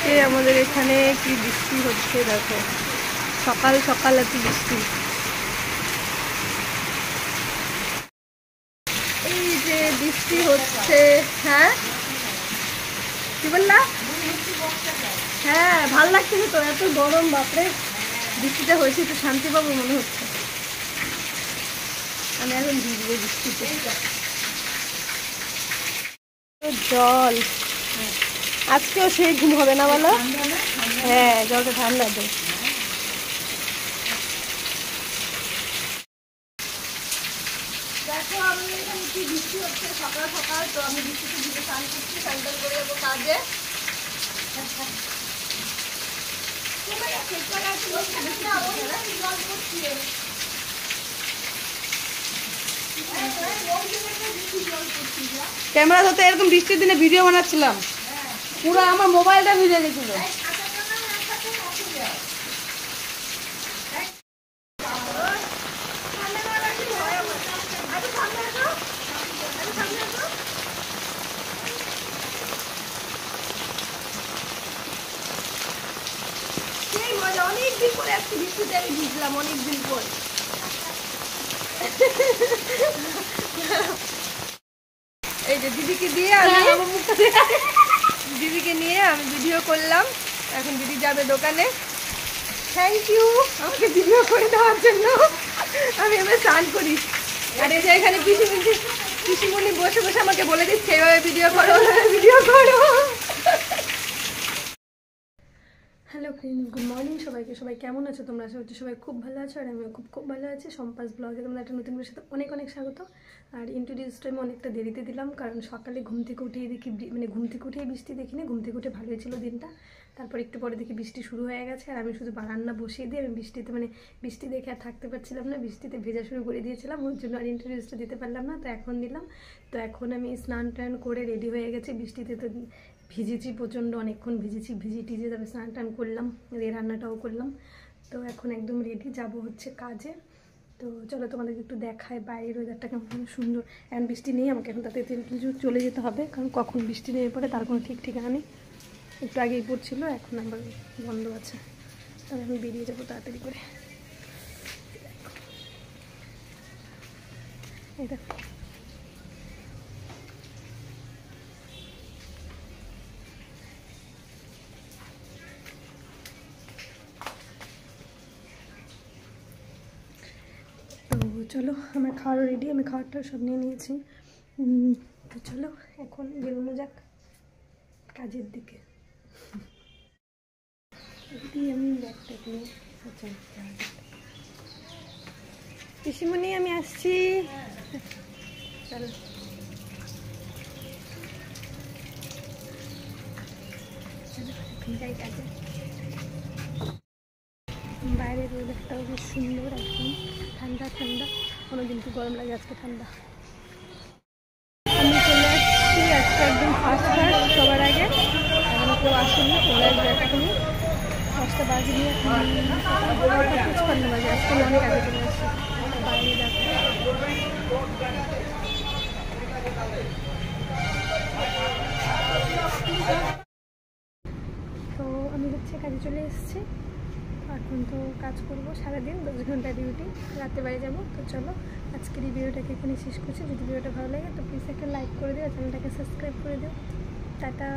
আজকে আমাদের এখানে কি বৃষ্টি হচ্ছে দেখো, সকাল সকাল এত বৃষ্টি। এই যে বৃষ্টি হচ্ছে। হ্যাঁ কি বললা? হ্যাঁ ভাল লাগছে তো, এত গরম বাপরে। বৃষ্টিটা হয়েছে একটু শান্তি পাবো মনে হচ্ছে। আমি এখন ভিজবো বৃষ্টিতে। জল আজকেও সেই ঘুম হবে না বলো? হ্যাঁ জলটা ঠান্ডা তো। দেখো আমি এখানে কি বৃষ্টি হচ্ছে সকাল সকাল, তো আমি বৃষ্টিতে ভিজে স্নান করছি, স্নান করে যাবো কাজে। ক্যামেরা ধরতে এরকম বৃষ্টির দিনে ভিডিও বানাচ্ছিলাম, পুরো আমার মোবাইলটা ভিজে গেছিল। অনেকদিন পরে আজকে বৃষ্টিতে আমি ভিজলাম, অনেকদিন পর। এই যে দিদিকে দিয়ে দিদিকে নিয়ে আমি ভিডিও করলাম। এখন দিদি যাবে দোকানে। থ্যাংক ইউ আমাকে ভিডিও করে দেওয়ার জন্য। আমি এবার স্নান করি। আর এই যে এখানে পিসিমণি বসে বসে আমাকে বলে দিচ্ছে এভাবে ভিডিও করো, ভিডিও করো। হ্যালো ফ্রেন্ডস, গুড মর্নিং সবাইকে। সবাই কেমন আছো তোমরা? আশা করছি সবাই খুব ভালো আছো, আর আমিও খুব ভালো আছি। সম্পাস ব্লগে তোমরা একটা নতুন সাথে অনেক অনেক স্বাগত। আর ইন্ট্রোডিউসটা আমি অনেকটা দেরিতে দিলাম, কারণ সকালে ঘুম থেকে উঠেই দেখি, মানে ঘুম থেকে উঠেই বৃষ্টি দেখিনি। ঘুম থেকে উঠে ভালোই ছিল দিনটা, তারপর একটু পরে দেখি বৃষ্টি শুরু হয়ে গেছে। আর আমি শুধু রান্না বসিয়ে দিয়ে আমি বৃষ্টিতে, মানে বৃষ্টি দেখে আর থাকতে পারছিলাম না, বৃষ্টিতে ভেজা শুরু করে দিয়েছিলাম, ওর জন্য আর ইন্ট্রোডিউসটা দিতে পারলাম না। তো এখন দিলাম। তো এখন আমি স্নান টান করে রেডি হয়ে গেছি। বৃষ্টিতে তো ভিজেছি প্রচণ্ড, অনেকক্ষণ ভিজে টিজে তবে স্নান টান করলাম, এই রান্নাটাও করলাম। তো এখন একদম রেডি, যাব হচ্ছে কাজে। তো চলো তোমাদেরকে একটু দেখায় বাইরের ওয়েদারটা কেমন সুন্দর। এখন বৃষ্টি নেই, আমাকে এখন তাতে চলে যেতে হবে, কারণ কখন বৃষ্টি নেমে পড়ে তার কোনো ঠিক ঠিকানা নেই। একটু আগেই পড়ছিল, এখন আবার বন্ধ আছে। তবে আমি বেরিয়ে যাবো তাড়াতাড়ি করে। এই দেখো চলো, আমার খাওয়ারও রেডি, আমি খাওয়ারটা সব নিয়ে নিয়েছি। তো চলো এখন বেরোনো যাক কাজের দিকে। আমি ব্যাগটা নিয়ে পিসিমণি আমি আসছি, চলো। যাই কাজে। বাইরের ওয়েদারটাও বেশ সুন্দর, একদম ঠান্ডা ঠান্ডা। কোনোদিন একটু গরম লাগে, আজকে ঠান্ডা। আমি চলে আসছি আজকে একদম ফার্স্ট সবার আগে। এখন কেউ আসেনি, চলে আসবে এখনই। 5টা বাজে নিয়ে 55 বাজে, আজকে অনেক আগে চলে আসছি। বাইরে যাচ্ছে, তো আমি হচ্ছে কাজে চলে এসেছি। এখন তো কাজ করবো সারাদিন, 10 ঘন্টা ডিউটি, রাতে বাড়ি যাবো। তো চলো আজকের এই ভিডিওটাকে এখানে শেষ করছি। যদি ভিডিওটা ভালো লাগে তো প্লিজ একটা লাইক করে দিও, চ্যানেলটাকে সাবস্ক্রাইব করে দিও। টাটা।